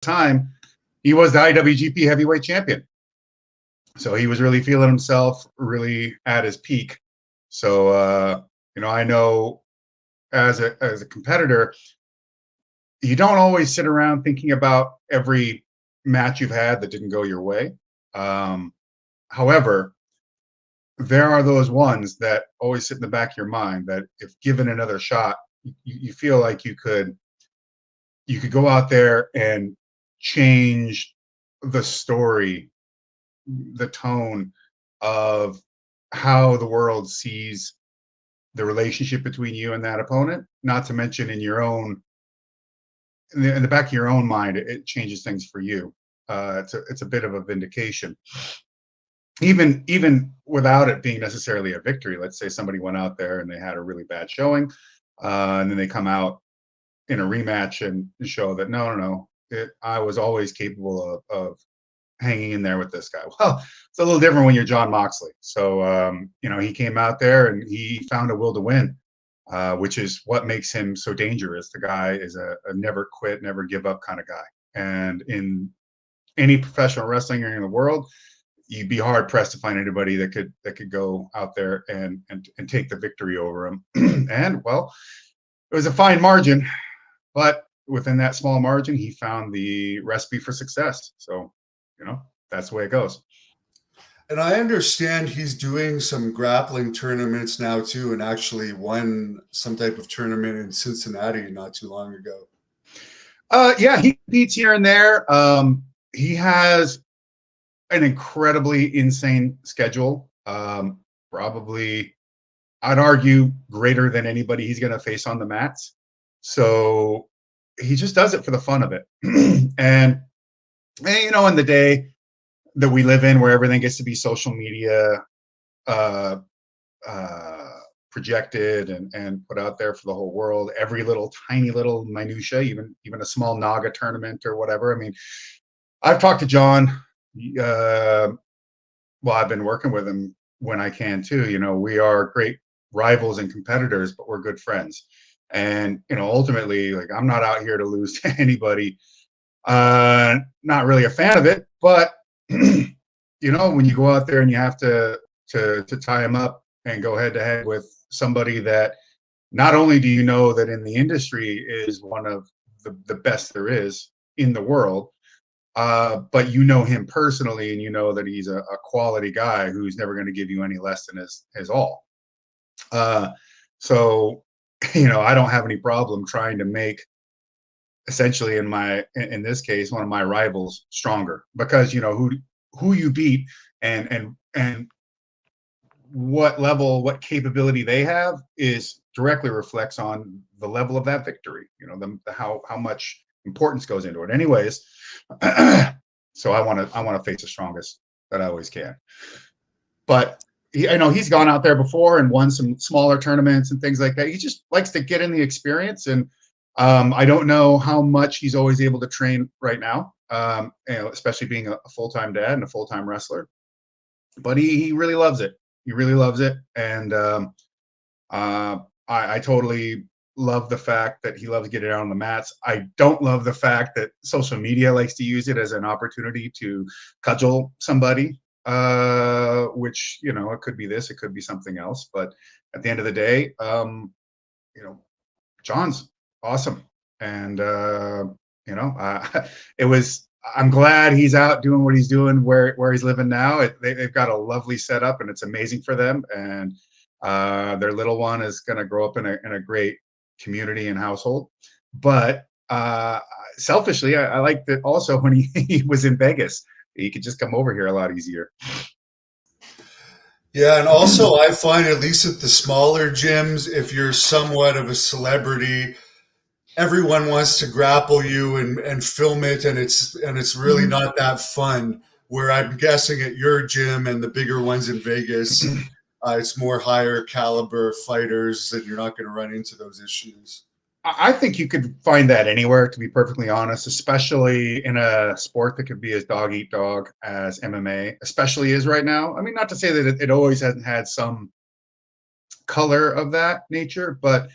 time, he was the IWGP heavyweight champion. So he was really feeling himself, really at his peak. So, I know as a competitor, you don't always sit around thinking about every match you've had that didn't go your way. However, there are those ones that always sit in the back of your mind that if given another shot, you feel like you could go out there and change the story, the tone of how the world sees the relationship between you and that opponent. Not to mention in the back of your own mind, it changes things for you. It's a bit of a vindication, even without it being necessarily a victory. Let's say somebody went out there and they had a really bad showing, and then they come out in a rematch and show that no, I was always capable of hanging in there with this guy. Well, it's a little different when you're John Moxley. So he came out there and he found a will to win, which is what makes him so dangerous. The guy is a never quit, never give up kind of guy. And in any professional wrestling ring in the world, you'd be hard pressed to find anybody that could go out there and take the victory over him. And well, it was a fine margin, but within that small margin, he found the recipe for success. So, that's the way it goes. And I understand he's doing some grappling tournaments now too, and actually won some type of tournament in Cincinnati not too long ago. Yeah, he competes here and there. He has an incredibly insane schedule. Probably, I'd argue, greater than anybody he's going to face on the mats. So he just does it for the fun of it. And in the day that we live in, where everything gets to be social media projected and put out there for the whole world, every little tiny little minutia, even a small Naga tournament or whatever. I mean, I've talked to John. Well, I've been working with him when I can too. We are great rivals and competitors, but we're good friends. And ultimately, like, I'm not out here to lose to anybody. Not really a fan of it, but when you go out there and you have to tie him up and go head to head with somebody that not only do you know that in the industry is one of the best there is in the world, but you know him personally and you know that he's a quality guy who's never going to give you any less than his all. So I don't have any problem trying to make, essentially in this case, one of my rivals stronger, because who you beat and what capability they have is directly reflects on the level of that victory. How much importance goes into it. Anyways, so I want to face the strongest that I always can. But I know he's gone out there before and won some smaller tournaments and things like that. He just likes to get in the experience, and I don't know how much he's always able to train right now, especially being a full-time dad and a full-time wrestler. But he really loves it. He really loves it, and I totally love the fact that he loves getting out on the mats. I don't love the fact that social media likes to use it as an opportunity to cudgel somebody, which, it could be this, it could be something else. But at the end of the day, John's awesome. And, I'm glad he's out doing what he's doing where he's living now. They've got a lovely setup and it's amazing for them. And their little one is going to grow up in a great community and household. But selfishly, I liked it also when he was in Vegas. He could just come over here a lot easier. Yeah, and also I find, at least at the smaller gyms, if you're somewhat of a celebrity, everyone wants to grapple you and film it, and it's really not that fun. Where I'm guessing at your gym and the bigger ones in Vegas, it's more higher caliber fighters, and you're not going to run into those issues. I think you could find that anywhere, to be perfectly honest, especially in a sport that could be as dog eat dog as MMA, especially is right now. I mean, not to say that it always hasn't had some color of that nature, but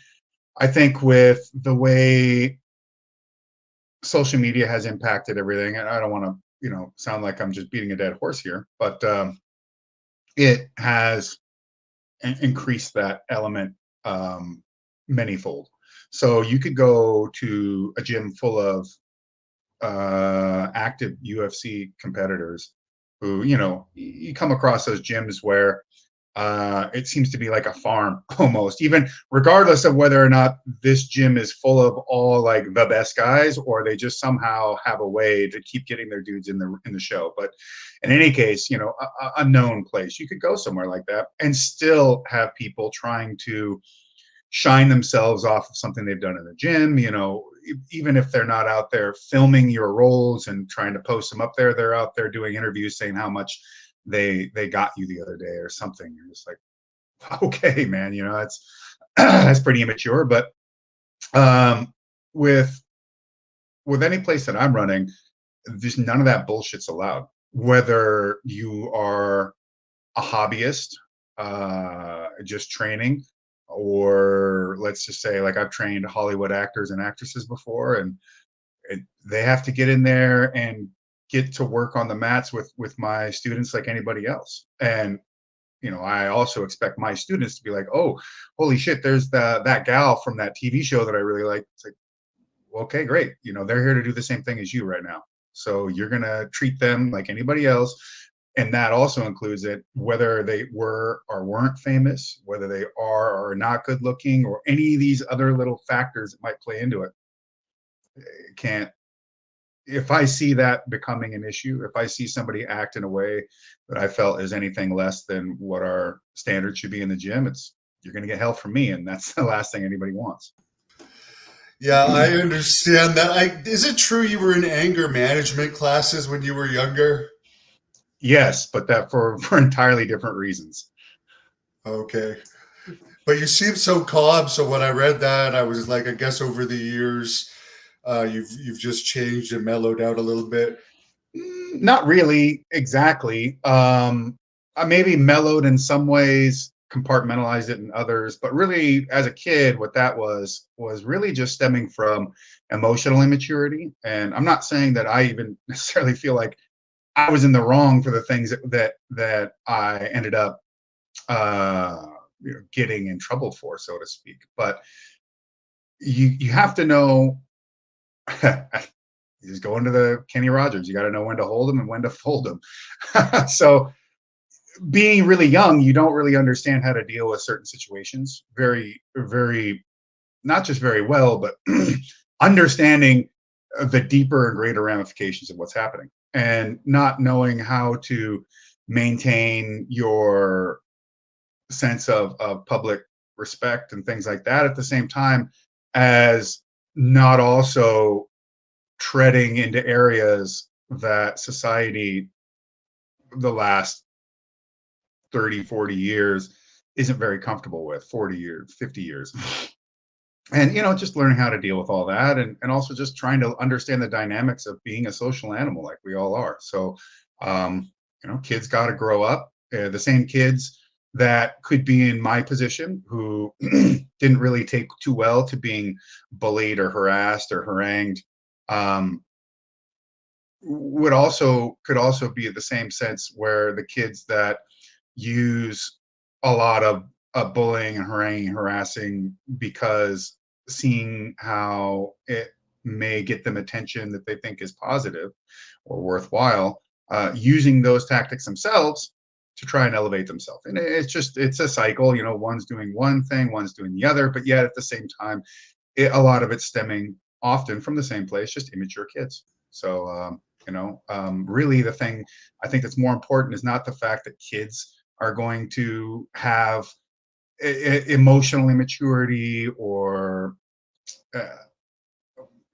I think with the way social media has impacted everything, and I don't want to, sound like I'm just beating a dead horse here, but it has increased that element manyfold. So you could go to a gym full of active UFC competitors who, you come across those gyms where it seems to be like a farm almost, even regardless of whether or not this gym is full of all like the best guys, or they just somehow have a way to keep getting their dudes in the show. But in any case, a known place, you could go somewhere like that and still have people trying to shine themselves off of something they've done in the gym. Even if they're not out there filming your rolls and trying to post them up there, they're out there doing interviews saying how much they got you the other day or something. You're just like, okay, man, that's that's pretty immature. But with any place that I'm running, there's none of that bullshit's allowed. Whether you are a hobbyist, just training, or let's just say, like, I've trained Hollywood actors and actresses before, and they have to get in there and get to work on the mats with my students like anybody else. And I also expect my students to be like, oh, holy shit, there's that gal from that TV show that I really like. It's like, okay, great. They're here to do the same thing as you right now. So you're going to treat them like anybody else. And that also includes it, whether they were or weren't famous, whether they are or are not good looking, or any of these other little factors that might play into it. It can't, if I see that becoming an issue, if I see somebody act in a way that I felt is anything less than what our standards should be in the gym, you're going to get hell from me. And that's the last thing anybody wants. Yeah, I understand that. Is it true you were in anger management classes when you were younger? Yes, but that for entirely different reasons. Okay. But you seem so calm. So when I read that, I was like, I guess over the years, you've just changed and mellowed out a little bit. Not really, exactly. I maybe mellowed in some ways, compartmentalized it in others, but really, as a kid, what that was really just stemming from emotional immaturity. And I'm not saying that I even necessarily feel like I was in the wrong for the things that I ended up getting in trouble for, so to speak. But you have to know. You just go into the Kenny Rogers. You got to know when to hold them and when to fold them. So being really young, you don't really understand how to deal with certain situations very, very, not just very well, but understanding the deeper and greater ramifications of what's happening, and not knowing how to maintain your sense of public respect and things like that at the same time as not also treading into areas that society the last 30, 40 years isn't very comfortable with. 40 years, 50 years. And just learning how to deal with all that, and also just trying to understand the dynamics of being a social animal like we all are. So kids got to grow up. The same kids that could be in my position who didn't really take too well to being bullied or harassed or harangued, could also be the same sense where the kids that use a lot of bullying and haranguing, harassing, because seeing how it may get them attention that they think is positive or worthwhile, using those tactics themselves to try and elevate themselves. And it's a cycle. One's doing one thing, one's doing the other, but yet at the same time, a lot of it's stemming often from the same place, just immature kids. So really the thing I think that's more important is not the fact that kids are going to have emotional immaturity or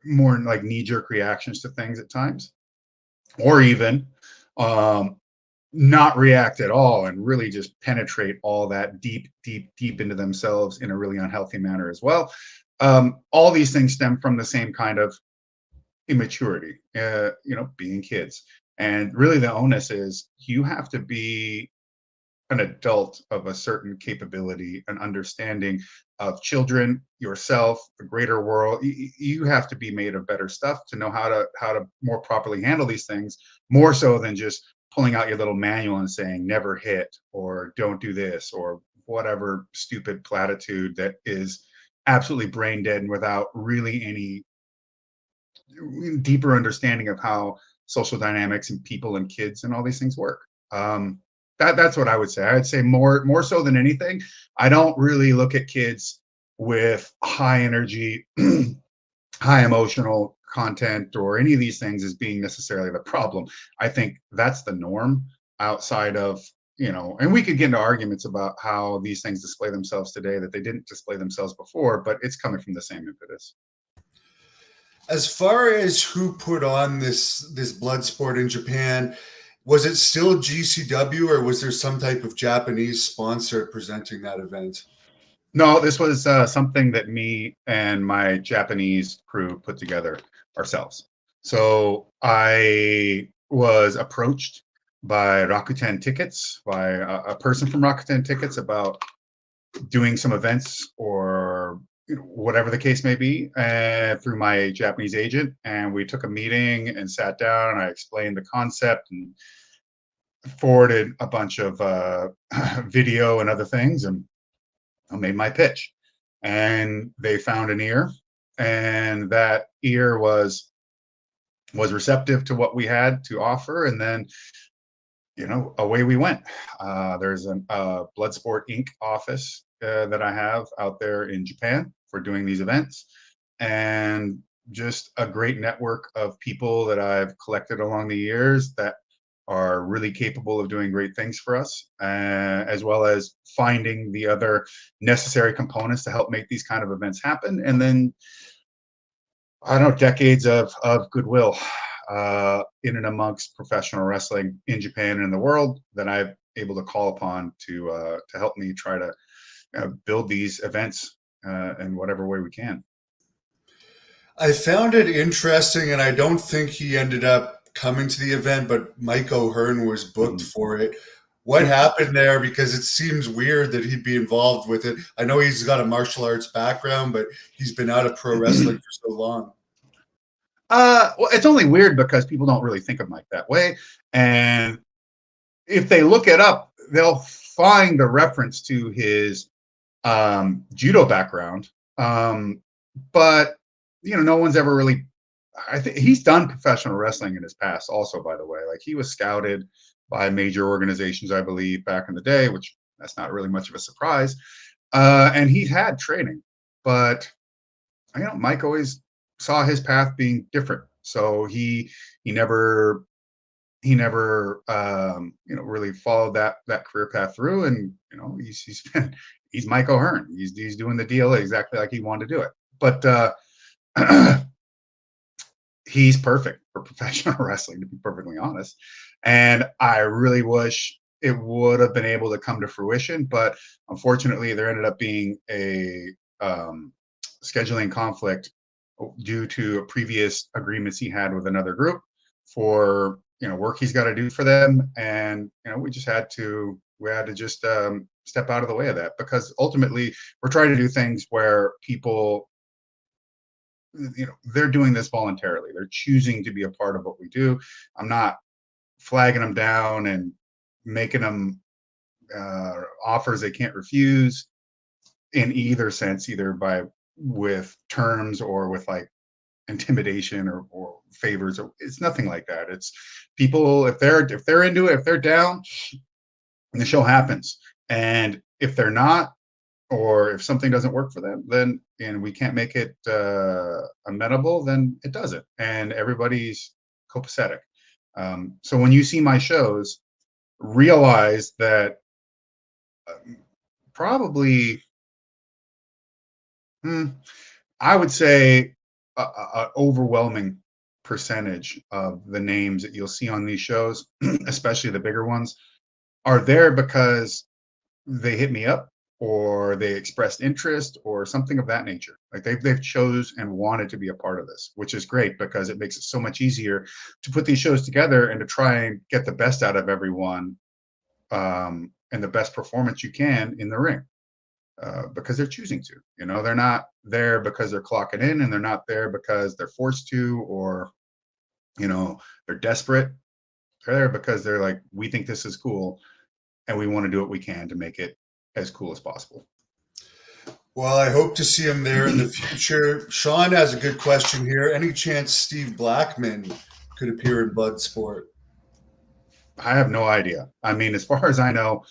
more like knee-jerk reactions to things at times, or even not react at all and really just penetrate all that deep into themselves in a really unhealthy manner as well. All these things stem from the same kind of immaturity, being kids. And really the onus is you have to be an adult of a certain capability and understanding of children, yourself, the greater world. You have to be made of better stuff to know how to more properly handle these things, more so than just pulling out your little manual and saying never hit or don't do this or whatever stupid platitude that is absolutely brain dead and without really any deeper understanding of how social dynamics and people and kids and all these things work. That's what I would say. I would say more so than anything, I don't really look at kids with high energy, high emotional content or any of these things as being necessarily the problem. I think that's the norm outside of, and we could get into arguments about how these things display themselves today that they didn't display themselves before, but it's coming from the same impetus. As far as who put on this blood sport in Japan, was it still GCW or was there some type of Japanese sponsor presenting that event? No, this was something that me and my Japanese crew put together ourselves. So I was approached by Rakuten Tickets, by a person from Rakuten Tickets about doing some events or whatever the case may be, through my Japanese agent. And we took a meeting and sat down and I explained the concept and forwarded a bunch of video and other things. And I made my pitch, and they found an ear, and that ear was receptive to what we had to offer, and then away we went. There's a Bloodsport Inc. office that I have out there in Japan for doing these events, and just a great network of people that I've collected along the years that are really capable of doing great things for us, as well as finding the other necessary components to help make these kind of events happen. And then, I don't know, decades of goodwill in and amongst professional wrestling in Japan and in the world that I'm able to call upon to help me try to build these events in whatever way we can. I found it interesting, and I don't think he ended up coming to the event, but Mike O'Hearn was booked for it. What happened there? Because it seems weird that he'd be involved with it. I know he's got a martial arts background, but he's been out of pro wrestling for so long. Well, it's only weird because people don't really think of Mike that way. And if they look it up, they'll find a reference to his judo background. But no one's ever really. I think he's done professional wrestling in his past, also. By the way, like he was scouted by major organizations, I believe, back in the day, which that's not really much of a surprise. And he's had training, but Mike always saw his path being different, so he never really followed that career path through. And he's Mike O'Hearn. He's doing the deal exactly like he wanted to do it. But he's perfect for professional wrestling, to be perfectly honest. And I really wish it would have been able to come to fruition, but unfortunately, there ended up being a scheduling conflict due to previous agreements he had with another group for work he's got to do for them. And we had to just step out of the way of that, because ultimately we're trying to do things where people, they're doing this voluntarily. They're choosing to be a part of what we do. I'm not flagging them down and making them offers they can't refuse in either sense, either with terms or with like intimidation or favors. It's nothing like that. It's people, if they're into it, if they're down, the show happens. And if they're not, or if something doesn't work for them, then and we can't make it amenable, then it doesn't, and everybody's copacetic. So when you see my shows, realize that probably, I would say, a overwhelming percentage of the names that you'll see on these shows, especially the bigger ones, are there because they hit me up or they expressed interest or something of that nature. Like they've chose and wanted to be a part of this, which is great because it makes it so much easier to put these shows together and to try and get the best out of everyone, and the best performance you can in the ring, because they're choosing to. They're not there because they're clocking in, and they're not there because they're forced to, or they're desperate. They're there because they're like, we think this is cool, and we want to do what we can to make it as cool as possible. Well, I hope to see him there in the future. Sean has a good question here. Any chance Steve Blackman could appear in Bloodsport? I have no idea. I mean, as far as I know,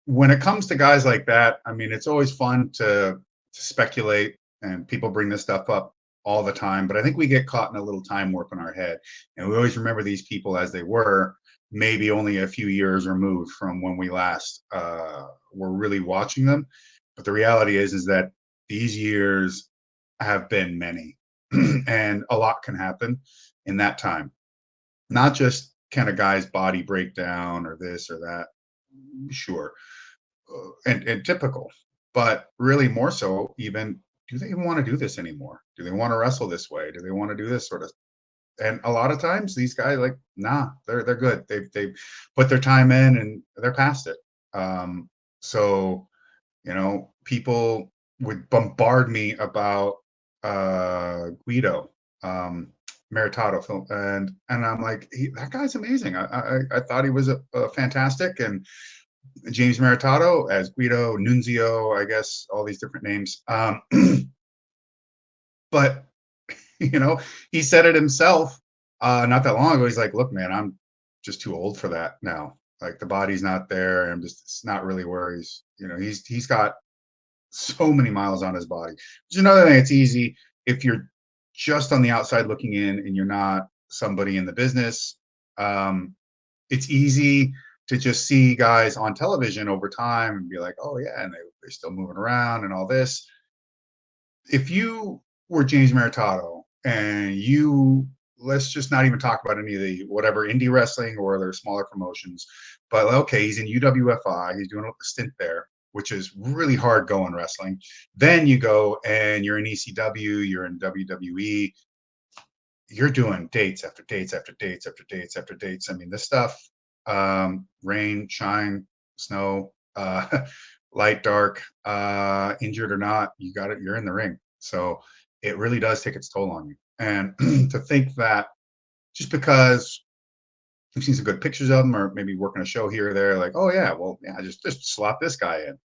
when it comes to guys like that, I mean, it's always fun to speculate, and people bring this stuff up all the time. But I think we get caught in a little time warp in our head, and we always remember these people as they were, maybe only a few years removed from when we last were really watching them. But the reality is that these years have been many, and a lot can happen in that time. Not just kind of guys' body breakdown or this or that, sure, and typical, but really more so, even, do they even want to do this anymore? Do they want to wrestle this way? Do they want to do this sort of? And a lot of times these guys, like, nah, they're good. They've put their time in, and they're past it. So people would bombard me about Guido, Meritato film, and I'm like, that guy's amazing. I thought he was a fantastic. And James Meritato as Guido, Nunzio, I guess, all these different names. But he said it himself not that long ago. He's like, look, man, I'm just too old for that now. Like, the body's not there. It's not really where he's got so many miles on his body. Which is another thing. It's easy if you're just on the outside looking in and you're not somebody in the business. It's easy to just see guys on television over time and be like, oh yeah, and they're still moving around and all this. If you were James Meritato, and let's just not even talk about any of the whatever indie wrestling or other smaller promotions, but okay, he's in UWFI, he's doing a stint there, which is really hard going wrestling. Then you go and you're in ECW, you're in WWE, you're doing dates after dates after dates after dates after dates. I mean, this stuff, rain, shine, snow, light, dark, injured or not, you got it. You're in the ring. So it really does take its toll on you. And to think that just because we've seen some good pictures of them, or maybe working a show here or there, like, oh yeah, well, yeah, just slot this guy in.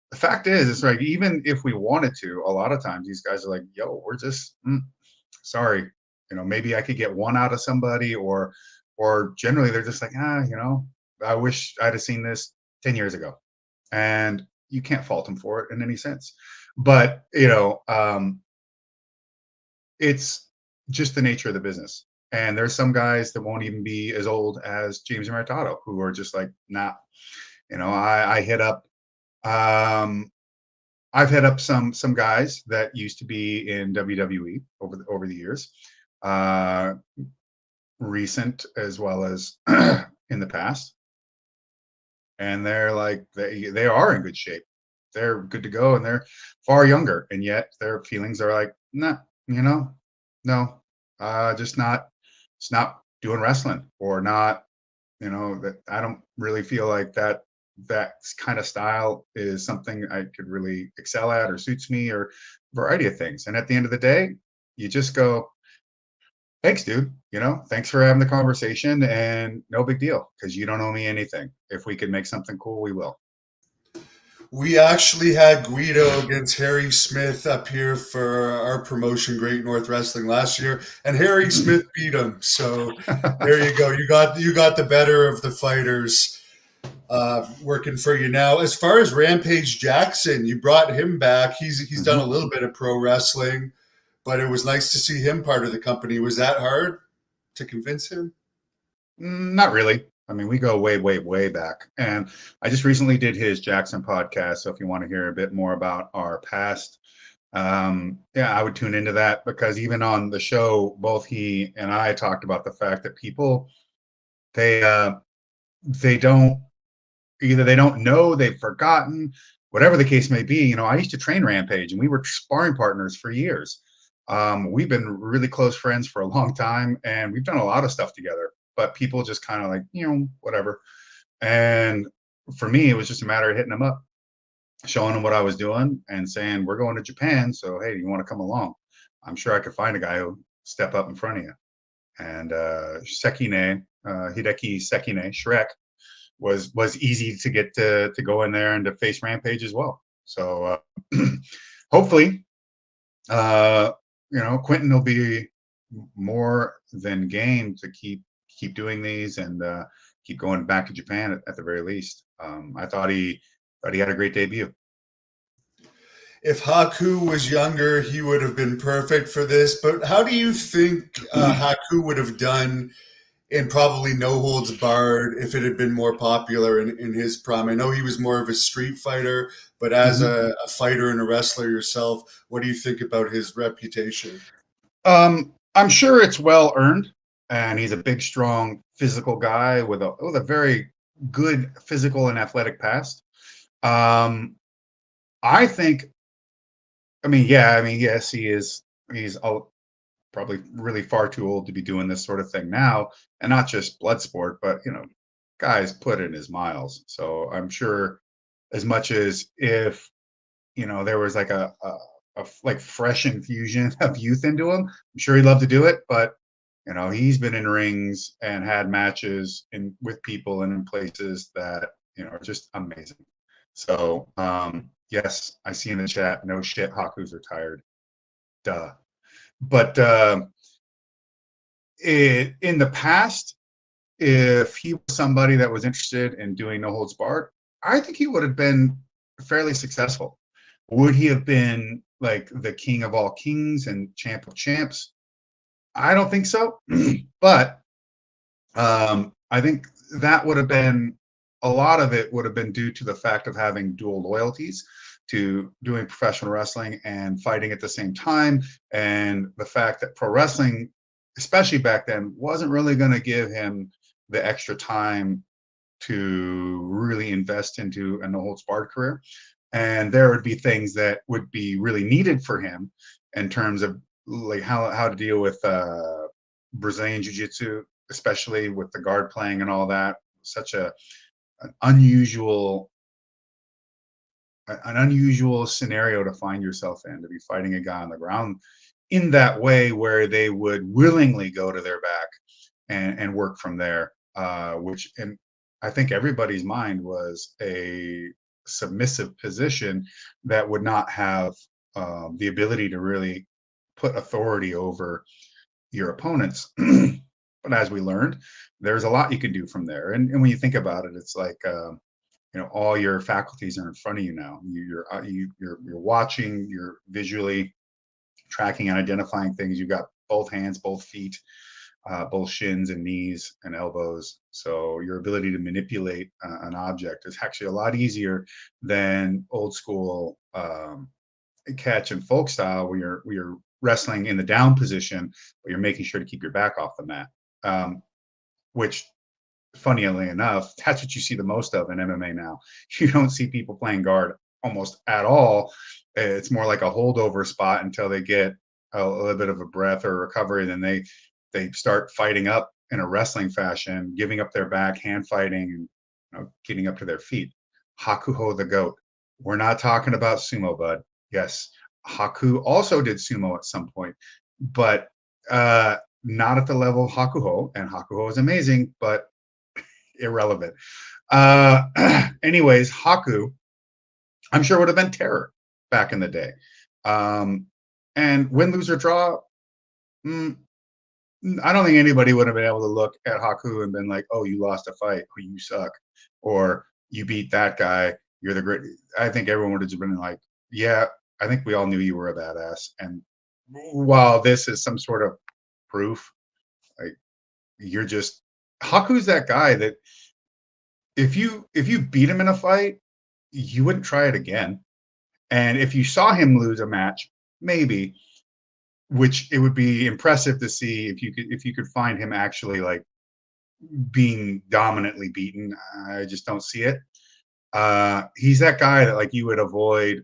The fact is, it's like, even if we wanted to, a lot of times these guys are like, yo, we're just sorry. Maybe I could get one out of somebody, or generally they're just like, I wish I'd have seen this 10 years ago. And you can't fault them for it in any sense. But, it's just the nature of the business. And there's some guys that won't even be as old as James Meritato, who are just like, nah. I hit up, I've hit up some guys that used to be in WWE over the years, recent as well as in the past, and they're like, they are in good shape. They're good to go, and they're far younger, and yet their feelings are like, nah, no, just not, it's not doing wrestling, or not, that I don't really feel like that kind of style is something I could really excel at or suits me, or a variety of things. And at the end of the day, you just go, thanks, dude. Thanks for having the conversation, and no big deal, because you don't owe me anything. If we could make something cool, we will. We actually had Guido against Harry Smith up here for our promotion, Great North Wrestling, last year, and Harry Smith beat him. So there you go. You got the better of the fighters working for you now. As far as Rampage Jackson, you brought him back. He's done a little bit of pro wrestling, but it was nice to see him part of the company. Was that hard to convince him? Not really. I mean, we go way, way, way back. And I just recently did his Jackson podcast. So if you want to hear a bit more about our past, yeah, I would tune into that, because even on the show, both he and I talked about the fact that people, they don't, either they don't know, they've forgotten, whatever the case may be. I used to train Rampage, and we were sparring partners for years. We've been really close friends for a long time, and we've done a lot of stuff together, but people just kind of like, whatever. And for me, it was just a matter of hitting him up, showing him what I was doing, and saying, "We're going to Japan, so hey, you want to come along? I'm sure I could find a guy who step up in front of you." And Sekine, Hideki Sekine, Shrek, was easy to get to go in there and to face Rampage as well. So hopefully, uh, Quentin will be more than game to keep doing these and keep going back to Japan at the very least. I thought he had a great debut. If Haku was younger, he would have been perfect for this. But how do you think Haku would have done in probably No Holds Barred if it had been more popular in his prime? I know he was more of a street fighter, but as Mhm. a fighter and a wrestler yourself, what do you think about his reputation? I'm sure it's well earned, and he's a big, strong, physical guy with a very good physical and athletic past. Um, I think. I mean, yeah. I mean, yes, he is. He's probably really far too old to be doing this sort of thing now, and not just blood sport, but guys put in his miles. So I'm sure, as much as if there was like a like fresh infusion of youth into him, I'm sure he'd love to do it. But he's been in rings and had matches with people and in places that are just amazing. So yes, I see in the chat, no shit, Haku's retired. Duh. But in the past, if he was somebody that was interested in doing no holds barred, I think he would have been fairly successful. Would he have been like the king of all kings and champ of champs? I don't think so. But I think that would have been a lot of it would have been due to the fact of having dual loyalties to doing professional wrestling and fighting at the same time, and the fact that pro wrestling, especially back then, wasn't really going to give him the extra time to really invest into a no holds barred career. And there would be things that would be really needed for him in terms of like how to deal with Brazilian jiu-jitsu, especially with the guard playing and all that. Such an unusual an unusual scenario to find yourself in, to be fighting a guy on the ground in that way, where they would willingly go to their back and work from there, which in I think everybody's mind was a submissive position that would not have the ability to really put authority over your opponents. But as we learned, there's a lot you can do from there. And when you think about it, it's like all your faculties are in front of you now. You're watching, you're visually tracking and identifying things. You've got both hands, both feet, both shins and knees and elbows. So your ability to manipulate an object is actually a lot easier than old school catch and folk style, where you're wrestling in the down position, but you're making sure to keep your back off the mat. Which, funnily enough, that's what you see the most of in MMA now. You don't see people playing guard almost at all. It's more like a holdover spot until they get a little bit of a breath or recovery. Then they start fighting up in a wrestling fashion, giving up their back, hand fighting, and getting up to their feet. Hakuho the goat. We're not talking about sumo, bud. Yes, Haku also did sumo at some point, but not at the level of Hakuho. And Hakuho is amazing, but irrelevant. Anyways, Haku, I'm sure would have been terror back in the day. And win, lose, or draw, I don't think anybody would have been able to look at Haku and been like, "Oh, you lost a fight. Oh, you suck," or "You beat that guy. You're the great." I think everyone would have just been like, "Yeah, I think we all knew you were a badass." And while this is some sort of proof, like you're just Haku's that guy that if you beat him in a fight, you wouldn't try it again. And if you saw him lose a match, maybe, which it would be impressive to see if you could find him actually like being dominantly beaten. I just don't see it. He's that guy that like you would avoid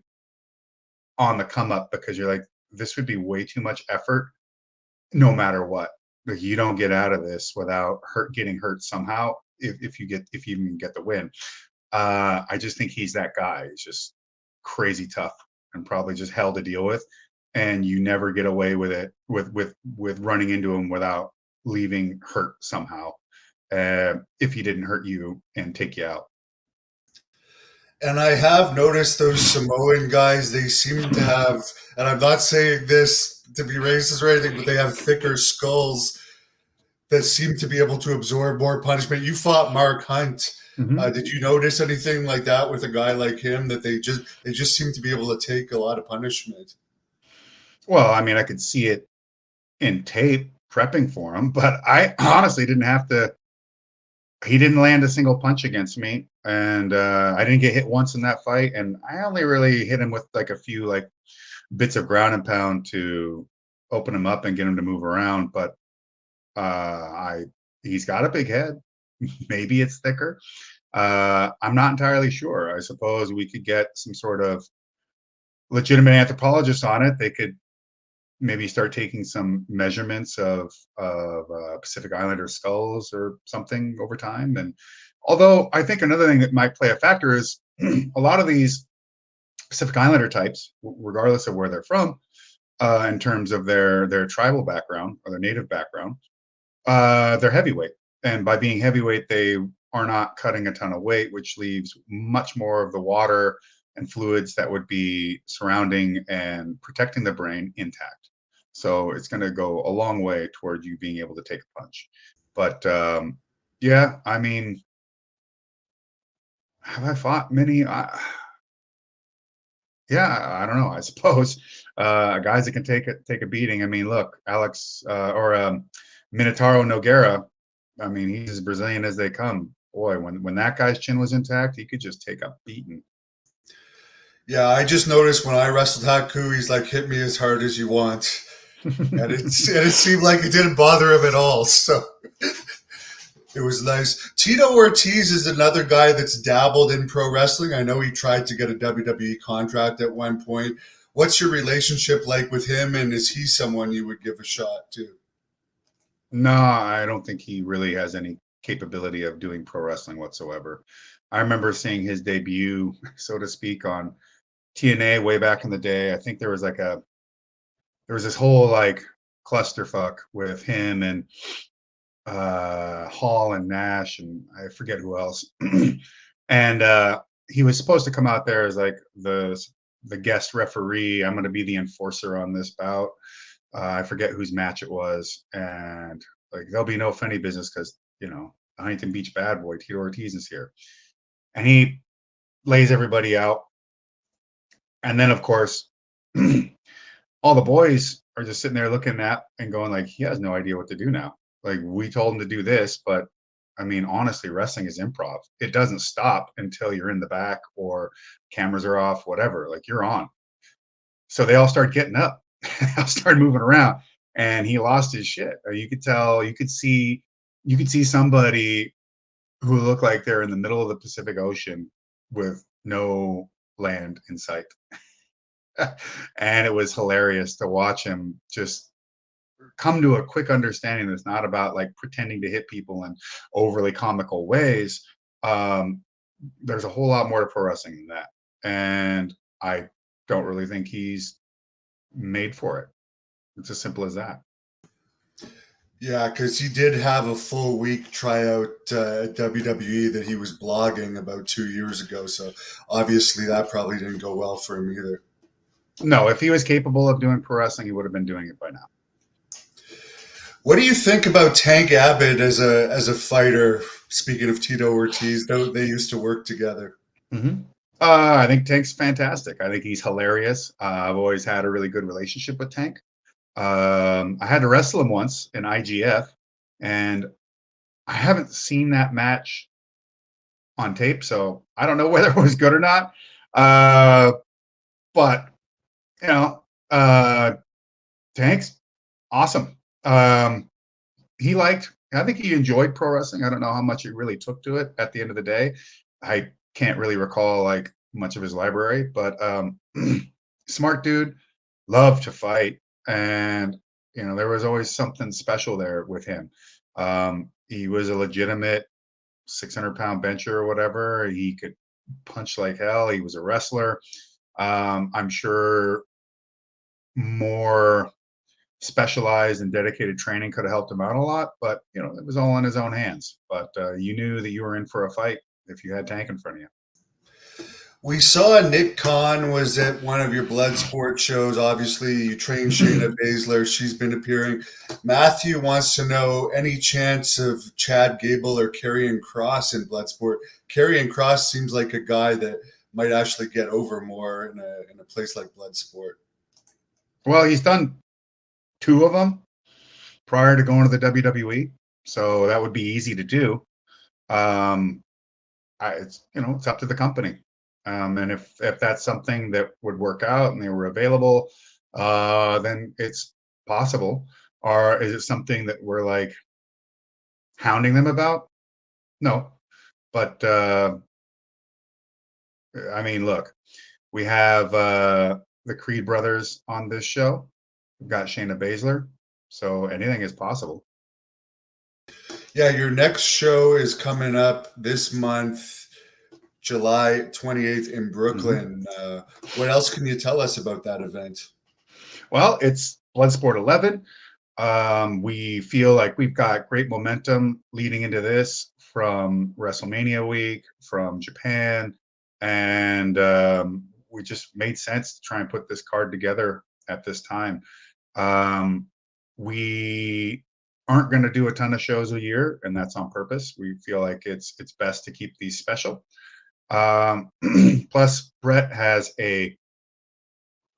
on the come up because you're like, this would be way too much effort no matter what. Like you don't get out of this without getting hurt somehow if you even get the win. I just think he's that guy. He's just crazy tough and probably just hell to deal with. And you never get away with it with running into him without leaving hurt somehow. If he didn't hurt you and take you out. And I have noticed those Samoan guys, they seem to have, and I'm not saying this to be racist or anything, but they have thicker skulls that seem to be able to absorb more punishment. You fought Mark Hunt. Mm-hmm. Did you notice anything like that with a guy like him, that they just seem to be able to take a lot of punishment? Well, I mean, I could see it in tape prepping for him, but I honestly didn't have to. He didn't land a single punch against me, and I didn't get hit once in that fight. And I only really hit him with like a few like bits of ground and pound to open him up and get him to move around. But I he's got a big head. Maybe it's thicker. I'm not entirely sure. I suppose we could get some sort of legitimate anthropologist on it. They could maybe start taking some measurements of Pacific Islander skulls or something over time. And although I think another thing that might play a factor is a lot of these Pacific Islander types, regardless of where they're from, in terms of their tribal background or their native background, they're heavyweight, and by being heavyweight, they are not cutting a ton of weight, which leaves much more of the water and fluids that would be surrounding and protecting the brain intact. So it's going to go a long way toward you being able to take a punch. But yeah, I mean, have I fought many? Yeah, I don't know. I suppose guys that can take a beating. I mean, look, Alex or Minotauro Nogueira. I mean, he's as Brazilian as they come. Boy, when that guy's chin was intact, he could just take a beating. Yeah, I just noticed when I wrestled Haku, he's like, hit me as hard as you want. And it seemed like it didn't bother him at all. So it was nice. Tito Ortiz is another guy that's dabbled in pro wrestling. I know he tried to get a WWE contract at one point. What's your relationship like with him, and is he someone you would give a shot to? No, I don't think he really has any capability of doing pro wrestling whatsoever. I remember seeing his debut, so to speak, on TNA way back in the day. I think there was this whole like clusterfuck with him and Hall and Nash and I forget who else. And he was supposed to come out there as like the guest referee. I'm going to be the enforcer on this bout. I forget whose match it was, and like there'll be no funny business because Huntington Beach bad boy Tito Ortiz is here, and he lays everybody out, and then of course all the boys are just sitting there looking at and going like, he has no idea what to do now. Like we told him to do this, but I mean, honestly, wrestling is improv. It doesn't stop until you're in the back or cameras are off, whatever. Like you're on. So they all start getting up. I'll start moving around, and he lost his shit. You could tell, you could see somebody who looked like they're in the middle of the Pacific Ocean with no land in sight. And it was hilarious to watch him just come to a quick understanding that it's not about like pretending to hit people in overly comical ways. Um, there's a whole lot more to pro wrestling than that, and I don't really think he's made for it. It's as simple as that. Yeah, because he did have a full week tryout at WWE that he was blogging about 2 years ago. So obviously that probably didn't go well for him either. No, if he was capable of doing pro wrestling, he would have been doing it by now. What do you think about Tank Abbott as a fighter? Speaking of Tito Ortiz, they used to work together. Mm-hmm. I think Tank's fantastic. I think he's hilarious. I've always had a really good relationship with Tank. I had to wrestle him once in IGF, and I haven't seen that match on tape, so I don't know whether it was good or not. But you know, Tank's awesome. I think he enjoyed pro wrestling. I don't know how much he really took to it at the end of the day. I can't really recall like much of his library, but smart dude, loved to fight. And, there was always something special there with him. He was a legitimate 600-pound bencher or whatever. He could punch like hell. He was a wrestler. I'm sure more specialized and dedicated training could have helped him out a lot, but it was all in his own hands. But you knew that you were in for a fight if you had Tank in front of you. We saw Nick Khan was at one of your Bloodsport shows. Obviously, you trained Shayna Baszler. She's been appearing. Matthew wants to know any chance of Chad Gable or Karrion Kross in Bloodsport. Karrion Kross seems like a guy that might actually get over more in a place like Bloodsport. Well, he's done 2 of them prior to going to the WWE, so that would be easy to do. It's up to the company, and if that's something that would work out and they were available, then it's possible. Or is it something that we're like hounding them about? No, but I mean, look, we have the Creed brothers on this show. We've got Shayna Baszler, so anything is possible. Yeah, your next show is coming up this month, July 28th in Brooklyn. What else can you tell us about that event? Well, it's Bloodsport 11. We feel like we've got great momentum leading into this from WrestleMania week, from Japan, and we just made sense to try and put this card together at this time. We aren't going to do a ton of shows a year, and that's on purpose. We feel like it's best to keep these special. Plus, Brett has a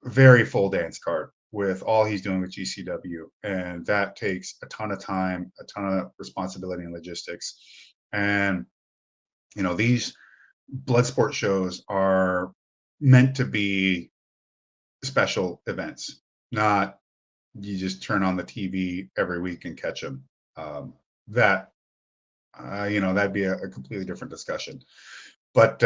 very full dance card with all he's doing with GCW, and that takes a ton of time, a ton of responsibility and logistics. And these Bloodsport shows are meant to be special events, not you just turn on the TV every week and catch them. That'd be a completely different discussion. But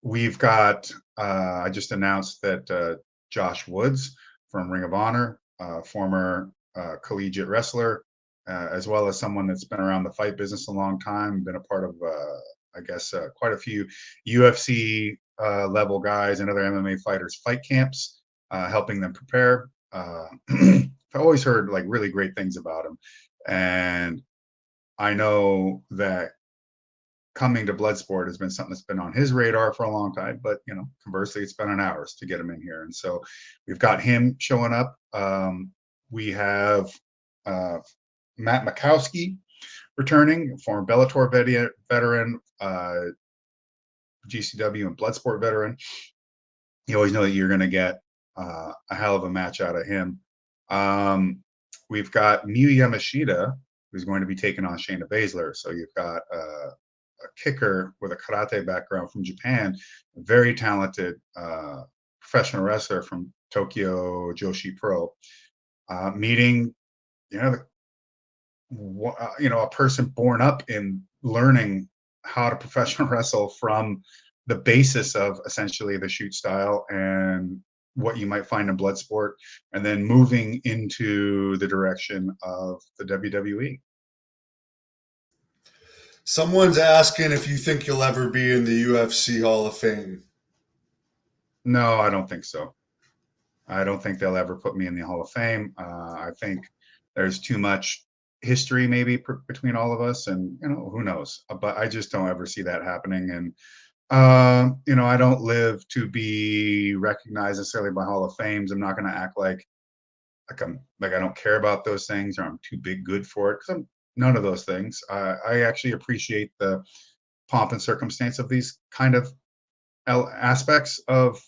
we've got, I just announced that Josh Woods from Ring of Honor, former collegiate wrestler, as well as someone that's been around the fight business a long time, been a part of, quite a few UFC level guys and other MMA fighters' fight camps, helping them prepare. I've always heard like really great things about him, and I know that coming to Bloodsport has been something that's been on his radar for a long time, but conversely, it's been on ours to get him in here. And so we've got him showing up. We have Matt Makowski returning, former Bellator veteran, GCW and Bloodsport veteran. You always know that you're going to get a hell of a match out of him. We've got Miyu Yamashita, who's going to be taking on Shayna Baszler. So you've got a kicker with a karate background from Japan, a very talented professional wrestler from Tokyo Joshi Pro, meeting a person born up in learning how to professional wrestle from the basis of essentially the shoot style and what you might find in Bloodsport, and then moving into the direction of the WWE. Someone's asking if you think you'll ever be in the UFC Hall of Fame. No, I don't think so. I don't think they'll ever put me in the Hall of Fame. I think there's too much history maybe between all of us, and who knows, but I just don't ever see that happening. And I don't live to be recognized necessarily by Hall of Fames. I'm not going to act like I don't care about those things, or I'm too big good for it, because I'm none of those things. I actually appreciate the pomp and circumstance of these kind of aspects of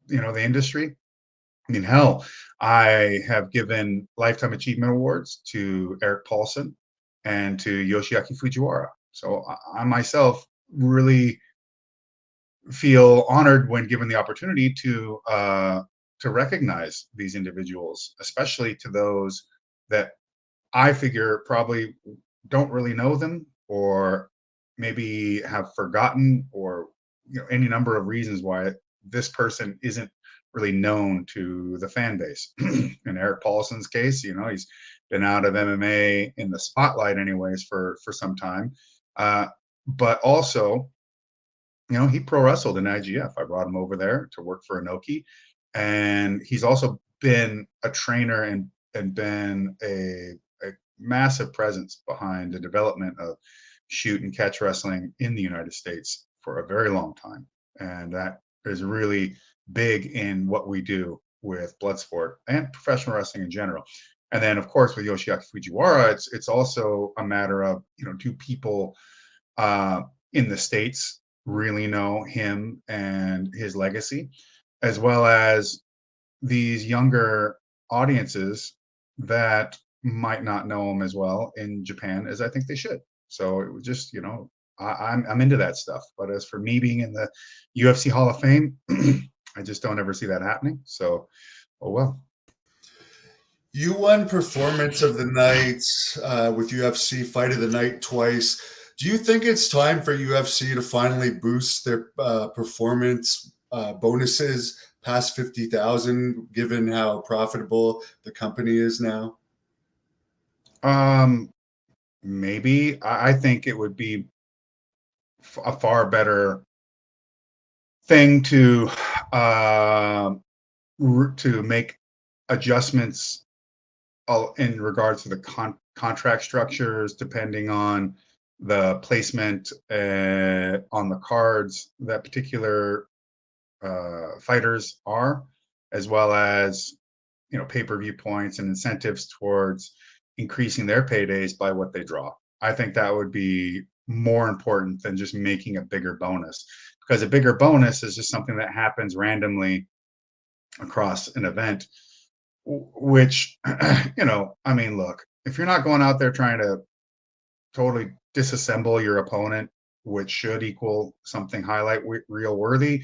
the industry. I mean, hell, I have given lifetime achievement awards to Eric Paulson and to Yoshiaki Fujiwara. So I myself really feel honored when given the opportunity to recognize these individuals, especially to those that I figure probably don't really know them, or maybe have forgotten, or any number of reasons why this person isn't really known to the fan base. In Eric Paulson's case, he's been out of MMA in the spotlight anyways for some time, but also he pro wrestled in IGF. I brought him over there to work for Inoki, and he's also been a trainer and been a massive presence behind the development of shoot and catch wrestling in the United States for a very long time, and that is really big in what we do with Bloodsport and professional wrestling in general. And then, of course, with Yoshiaki Fujiwara, it's also a matter of, do people uh, in the States really know him and his legacy, as well as these younger audiences that might not know him as well in Japan as I think they should. So it was just, I'm into that stuff. But as for me being in the UFC Hall of Fame, I just don't ever see that happening. So, oh well. You won Performance of the Night with UFC Fight of the Night twice. Do you think it's time for UFC to finally boost their performance bonuses past 50,000, given how profitable the company is now? Um, Maybe I think it would be a far better thing uh, to make adjustments in regards to the contract structures, depending on the placement on the cards that particular fighters are, as well as pay-per-view points and incentives towards increasing their paydays by what they draw. I think that would be more important than just making a bigger bonus, because a bigger bonus is just something that happens randomly across an event, which I mean, look, if you're not going out there trying to totally disassemble your opponent, which should equal something highlight reel worthy,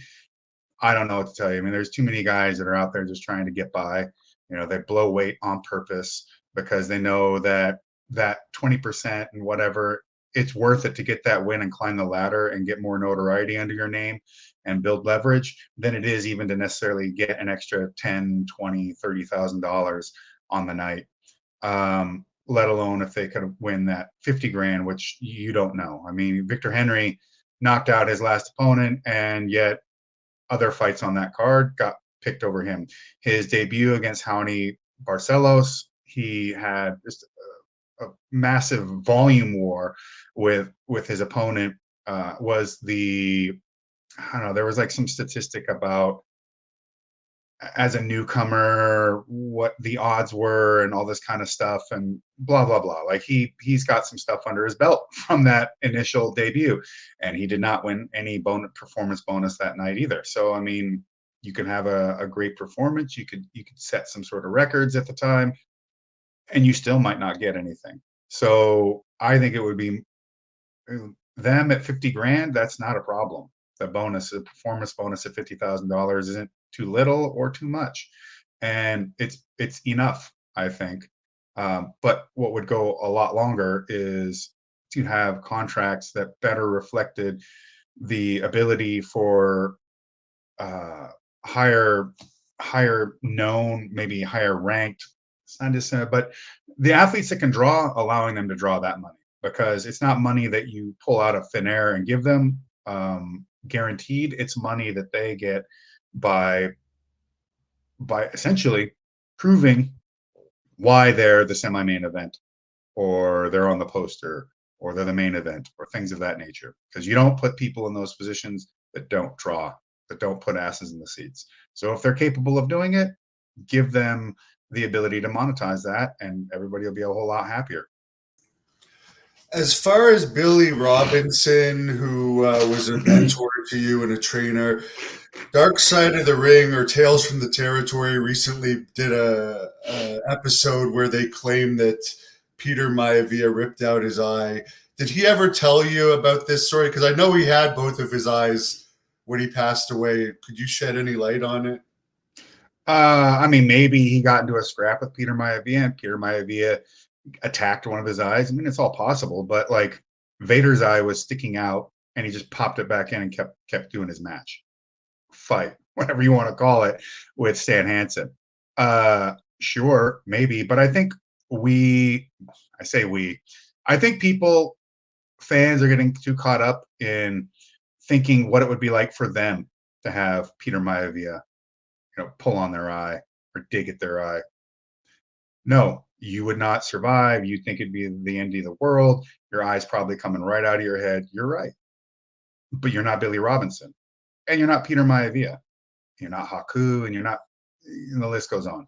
I don't know what to tell you. I mean, there's too many guys that are out there just trying to get by. They blow weight on purpose because they know that 20% and whatever, it's worth it to get that win and climb the ladder and get more notoriety under your name and build leverage than it is even to necessarily get an extra 10, 20, $30,000 on the night. Let alone if they could win that 50 grand, which you don't know. I mean, Victor Henry knocked out his last opponent, and yet other fights on that card got picked over him. His debut against Raoni Barcelos, he had just a massive volume war with his opponent. Was the I don't know. There was like some statistic about, as a newcomer, what the odds were and all this kind of stuff and blah blah blah. Like he's got some stuff under his belt from that initial debut, and he did not win any performance bonus that night either. So I mean, you can have a great performance, you could set some sort of records at the time, and you still might not get anything. So I think it would be them at 50 grand. That's not a problem. The bonus, the performance bonus at $50,000 isn't too little or too much, and it's enough, I think. But what would go a lot longer is to have contracts that better reflected the ability for uh, higher known, maybe higher ranked. It's not just, but the athletes that can draw, allowing them to draw that money, because it's not money that you pull out of thin air and give them guaranteed. It's money that they get by essentially proving why they're the semi-main event, or they're on the poster, or they're the main event, or things of that nature. Because you don't put people in those positions that don't draw, that don't put asses in the seats. So if they're capable of doing it, give them the ability to monetize that, and everybody will be a whole lot happier. As far as Billy Robinson, who was a mentor to you and a trainer, Dark Side of the Ring or Tales from the Territory recently did a episode where they claimed that Peter Maivia ripped out his eye. Did he ever tell you about this story? Because I know he had both of his eyes when he passed away. Could you shed any light on it? I mean, maybe he got into a scrap with Peter Maivia, and Peter Maivia attacked one of his eyes. I mean, it's all possible, but like Vader's eye was sticking out, and he just popped it back in and kept doing his fight, whatever you want to call it, with Stan Hansen. Sure, maybe, but I think I say we, I think fans are getting too caught up in thinking what it would be like for them to have Peter Maivia, pull on their eye or dig at their eye. No, you would not survive. You'd think it'd be the end of the world. Your eye's probably coming right out of your head. You're right. But you're not Billy Robinson. And you're not Peter Maivia. You're not Haku, and you're not, and the list goes on.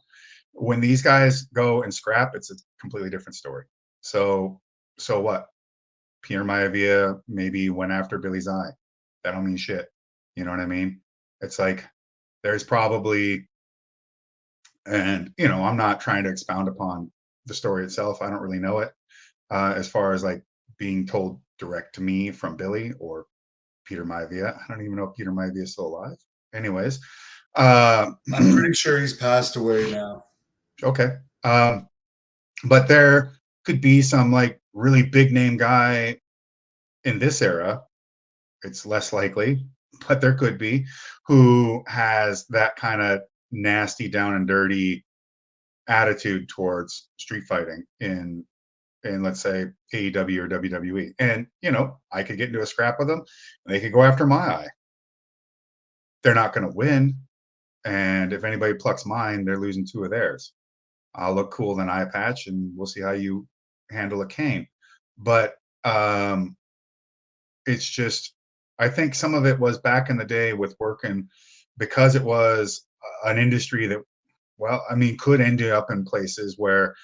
When these guys go and scrap, it's a completely different story. So what? Peter Maivia maybe went after Billy's eye. That don't mean shit. You know what I mean? It's like there's probably, and I'm not trying to expound upon the story itself. I don't really know it as far as like being told direct to me from Billy or Peter Maivia. I don't even know if Peter Maivia is still alive. Anyways, I'm pretty sure he's passed away now. Okay. But there could be some like really big name guy in this era. It's less likely, but there could be, who has that kind of nasty, down and dirty attitude towards street fighting in let's say AEW or WWE. And I could get into a scrap with them, and they could go after my eye. They're not going to win, and if anybody plucks mine, they're losing 2 of theirs. I'll look cool in an eye patch, and we'll see how you handle a cane. But it's just, I think some of it was back in the day with working, because it was an industry that, well, I mean, could end up in places where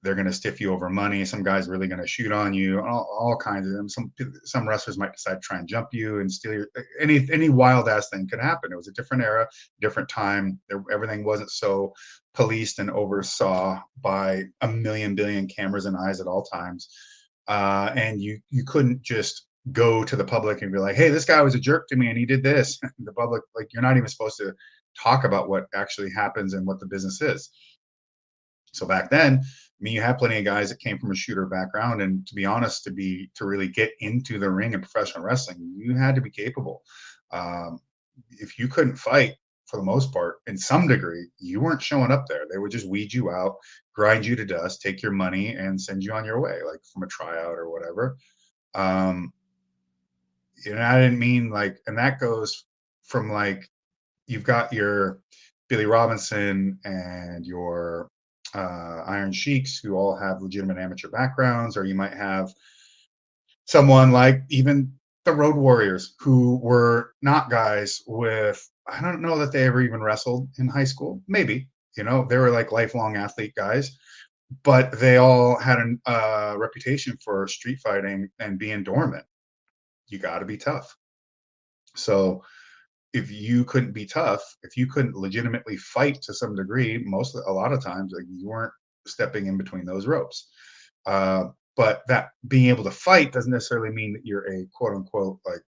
they're going to stiff you over money. Some guy's really going to shoot on you. All kinds of them. Some wrestlers might decide to try and jump you and steal your. Any wild ass thing could happen. It was a different era, different time. Everything wasn't so policed and oversaw by a million billion cameras and eyes at all times. And you couldn't just go to the public and be like, "Hey, this guy was a jerk to me and he did this." The public, like, you're not even supposed to talk about what actually happens and what the business is. So back then, I mean, you had plenty of guys that came from a shooter background, and to be honest, to really get into the ring in professional wrestling, you had to be capable. If you couldn't fight, for the most part, in some degree, you weren't showing up there. They would just weed you out, grind you to dust, take your money, and send you on your way, like from a tryout or whatever. I didn't mean like, and that goes from like, you've got your Billy Robinson and your Iron Sheiks, who all have legitimate amateur backgrounds, or you might have someone like even the Road Warriors, who were not guys with, I don't know that they ever even wrestled in high school. Maybe, they were like lifelong athlete guys, but they all had a reputation for street fighting and being dormant. You got to be tough. So if you couldn't be tough, if you couldn't legitimately fight to some degree, a lot of times, like, you weren't stepping in between those ropes. But that being able to fight doesn't necessarily mean that you're a quote unquote like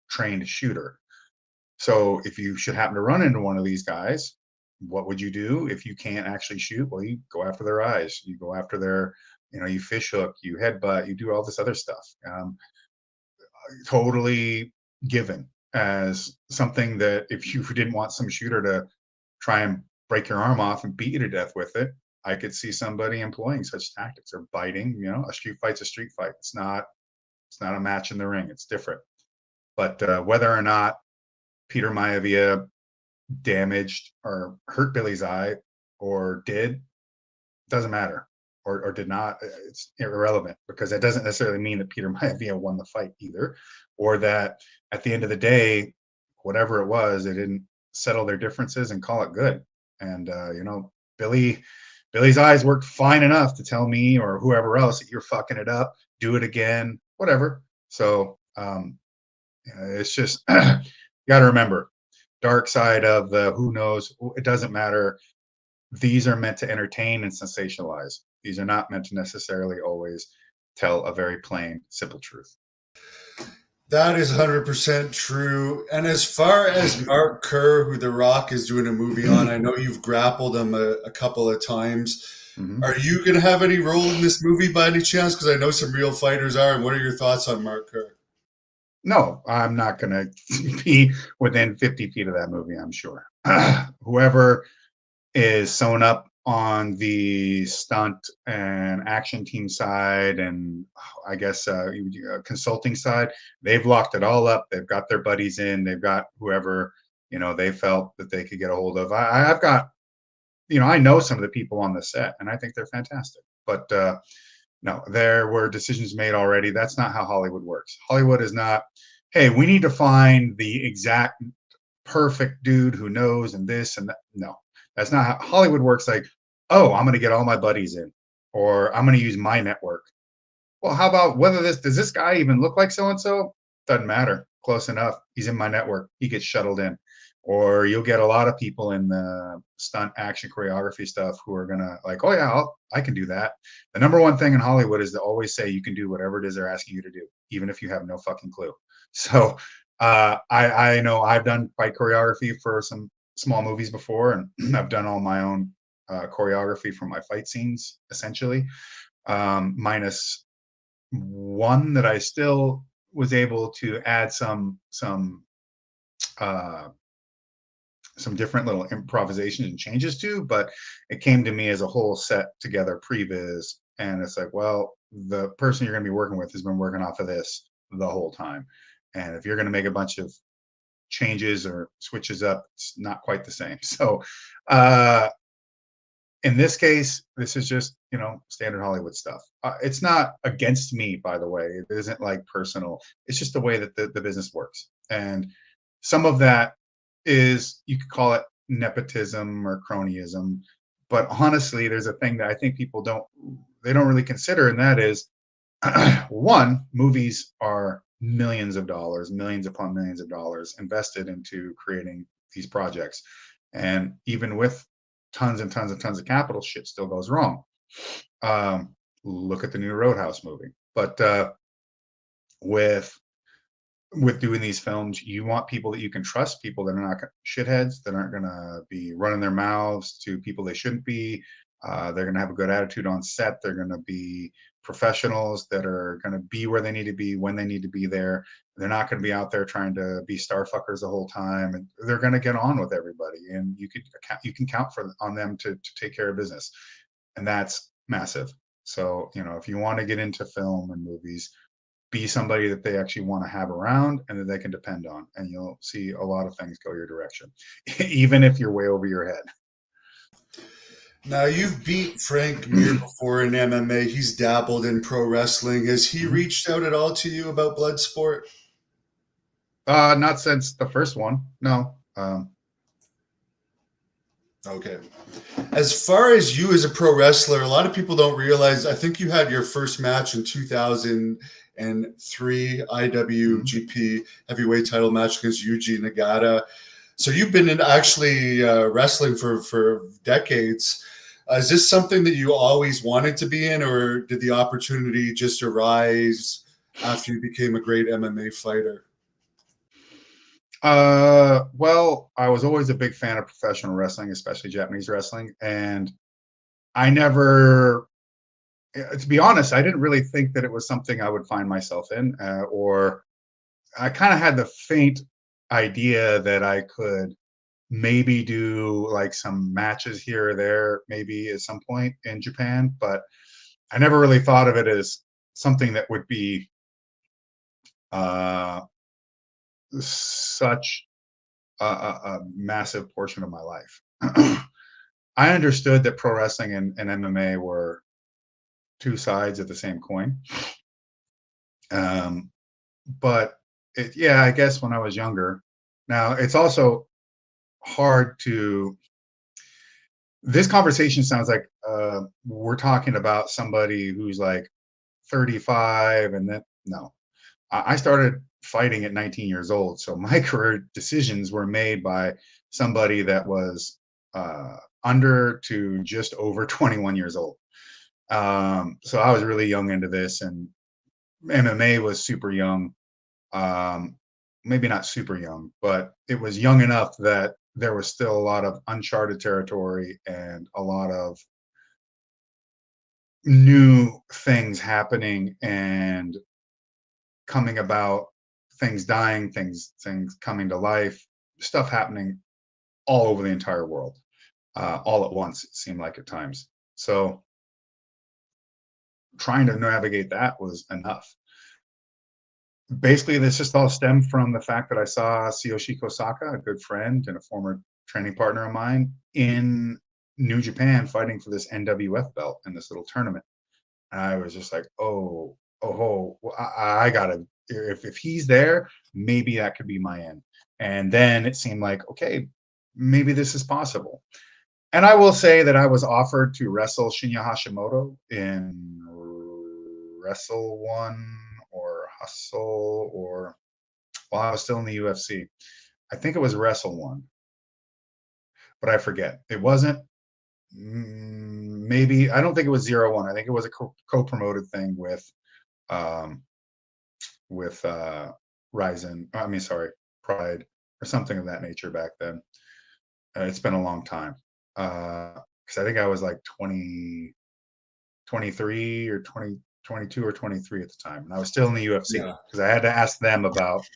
trained shooter. So if you should happen to run into one of these guys, what would you do if you can't actually shoot? Well, you go after their eyes, you go after their, you fish hook, you headbutt, you do all this other stuff. Totally given as something that if you didn't want some shooter to try and break your arm off and beat you to death with it, I could see somebody employing such tactics, or biting. A street fight's a street fight. It's not a match in the ring. It's different. But whether or not Peter Maivia damaged or hurt Billy's eye, or doesn't matter, or did not. It's irrelevant, because that doesn't necessarily mean that Peter Maivia won the fight either, or that at the end of the day, whatever it was, they didn't settle their differences and call it good. And Billy's eyes worked fine enough to tell me or whoever else that you're fucking it up, do it again, whatever. So it's just, you got to remember, dark side of the who knows, it doesn't matter. These are meant to entertain and sensationalize. These are not meant to necessarily always tell a very plain, simple truth. That is 100% true. And as far as Mark Kerr, who The Rock is doing a movie on, I know you've grappled him a couple of times. Mm-hmm. Are you going to have any role in this movie by any chance? Because I know some real fighters are. And what are your thoughts on Mark Kerr? No, I'm not going to be within 50 feet of that movie, I'm sure. Whoever is sewn up on the stunt and action team side, and I guess consulting side, they've locked it all up. They've got their buddies in. They've got whoever they felt that they could get a hold of. I've got I know some of the people on the set, and I think they're fantastic. But no, there were decisions made already. That's not how Hollywood works. Hollywood is not, hey, we need to find the exact perfect dude who knows and this and that. No, that's not how Hollywood works. Like, oh, I'm going to get all my buddies in, or I'm going to use my network. Well, how about whether does this guy even look like so and so? Doesn't matter. Close enough. He's in my network. He gets shuttled in. Or you'll get a lot of people in the stunt action choreography stuff who are gonna like, oh yeah, I can do that. The number one thing in Hollywood is to always say you can do whatever it is they're asking you to do, even if you have no fucking clue. So I know I've done fight choreography for some small movies before, and I've done all my own choreography for my fight scenes, essentially, minus one that I still was able to add uh, some different little improvisations and changes to, but it came to me as a whole set together previs, and it's like, well, the person you're going to be working with has been working off of this the whole time, and if you're going to make a bunch of changes or switches up, it's not quite the same. So in this case, this is just standard Hollywood stuff. It's not against me, by the way. It isn't like personal. It's just the way that the business works, and some of that is, you could call it nepotism or cronyism, but honestly, there's a thing that I think people don't really consider, and that is one, movies are millions of dollars, millions upon millions of dollars invested into creating these projects. And even with tons and tons and tons of capital, shit still goes wrong. Look at the new Roadhouse movie. But with doing these films, you want people that you can trust, people that are not shitheads, that aren't going to be running their mouths to people they shouldn't be. They're going to have a good attitude on set. They're going to be professionals that are going to be where they need to be when they need to be there. They're not going to be out there trying to be star fuckers the whole time, and they're going to get on with everybody. And you can count on them to take care of business, and that's massive. So if you want to get into film and movies, be somebody that they actually want to have around and that they can depend on, and you'll see a lot of things go your direction, even if you're way over your head. Now, you've beat Frank Mir before in MMA. He's dabbled in pro wrestling. Has he reached out at all to you about Bloodsport? Not since the first one, no. Okay. As far as you as a pro wrestler, a lot of people don't realize, I think you had your first match in 2003 IWGP heavyweight title match against Yuji Nagata. So you've been in actually wrestling for decades. Is this something that you always wanted to be in, or did the opportunity just arise after you became a great MMA fighter? Well, I was always a big fan of professional wrestling, especially Japanese wrestling, and I never, to be honest, I didn't really think that it was something I would find myself in, or I kind of had the faint idea that I could maybe do like some matches here or there, maybe at some point in Japan, but I never really thought of it as something that would be such a massive portion of my life. I understood that pro wrestling and MMA were two sides of the same coin. But yeah, I guess when I was younger. Now, it's also hard to. This conversation sounds like we're talking about somebody who's like 35, and then no, I started fighting at 19 years old, so my career decisions were made by somebody that was under to just over 21 years old. So I was really young into this, and MMA was super young. Maybe not super young, but it was young enough that there was still a lot of uncharted territory and a lot of new things happening and coming about, things dying, things coming to life, stuff happening all over the entire world. all at once, it seemed like at times. So trying to navigate that was enough. Basically, this just all stemmed from the fact that I saw Tsuyoshi Kosaka, a good friend and a former training partner of mine, in New Japan fighting for this NWF belt in this little tournament. And I was just like, I gotta, if he's there, maybe that could be my end. And then it seemed like, okay, maybe this is possible. And I will say that I was offered to wrestle Shinya Hashimoto in Wrestle One or Hustle, or while I was still in the UFC. I think it was Wrestle One, but I forget. It wasn't. Maybe I don't think it was 0-1. I think it was a co-promoted thing um, with Ryzen. I mean, sorry, Pride or something of that nature back then. It's been a long time because I think I was like 20, 23 or 20, 22 or 23 at the time, and I was still in the UFC Yeah. because I had to ask them about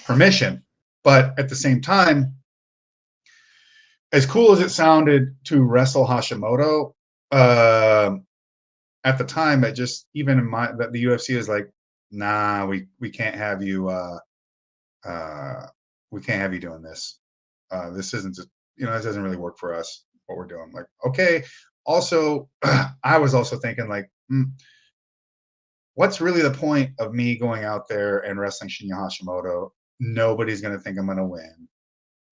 permission. But at the same time, as cool as it sounded to wrestle Hashimoto, uh, at the time, it just, even in my, that the UFC is like, nah, we can't have you uh, we can't have you doing this. This isn't just, this doesn't really work for us, what we're doing. Like, okay. Also, I was also thinking like, what's really the point of me going out there and wrestling Shinya Hashimoto? Nobody's going to think I'm going to win.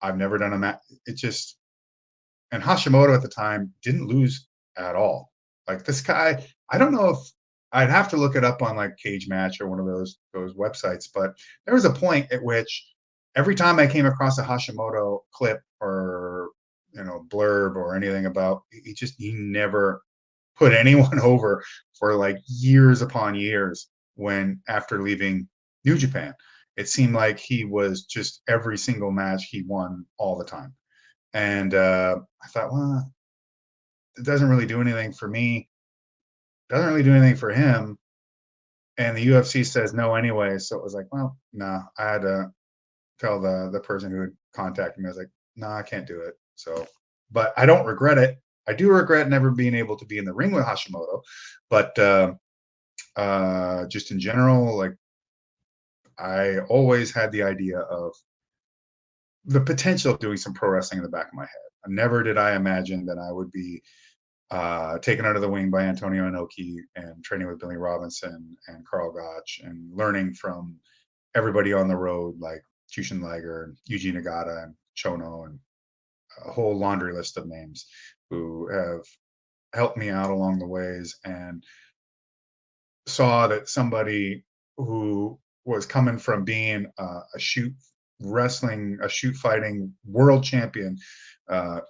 I've never done a match. It just, and Hashimoto at the time didn't lose at all. Like, this guy, I don't know if, I'd have to look it up on like Cage Match or one of those websites, but there was a point at which every time I came across a Hashimoto clip or blurb or anything about, he never put anyone over for like years upon years. When after leaving New Japan, it seemed like he was just, every single match he won all the time. And I thought, well, it doesn't really do anything for me. Doesn't really do anything for him. And the UFC says no anyway. So it was like, well, no, I had to tell the person who had contacted me. I was like, no, I can't do it. So, but I don't regret it. I do regret never being able to be in the ring with Hashimoto, but just in general, like, I always had the idea of the potential of doing some pro wrestling in the back of my head. Never did I imagine that I would be taken under the wing by Antonio Inoki and training with Billy Robinson and Carl Gotch and learning from everybody on the road like Jushin Liger and Yuji Nagata and Chono and a whole laundry list of names who have helped me out along the ways, and saw that somebody who was coming from being a shoot fighting world champion, uh,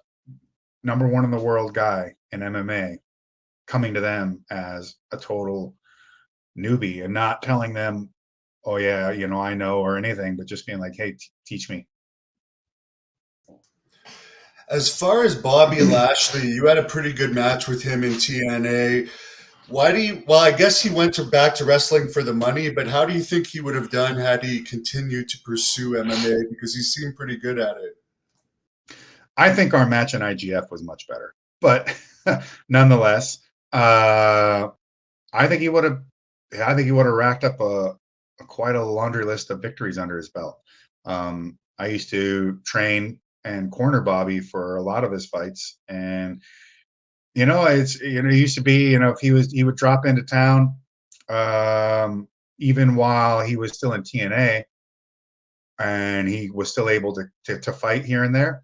number one in the world guy in MMA, coming to them as a total newbie and not telling them, oh yeah, I know, or anything, but just being like, hey, teach me. As far as Bobby Lashley, you had a pretty good match with him in TNA. Well, I guess he went back to wrestling for the money, but how do you think he would have done had he continued to pursue MMA? Because he seemed pretty good at it. I think our match in IGF was much better, but nonetheless, uh, I think he would have. I think he would have racked up quite a laundry list of victories under his belt. I used to train and corner Bobby for a lot of his fights, and it used to be, if he would drop into town, even while he was still in TNA, and he was still able to fight here and there.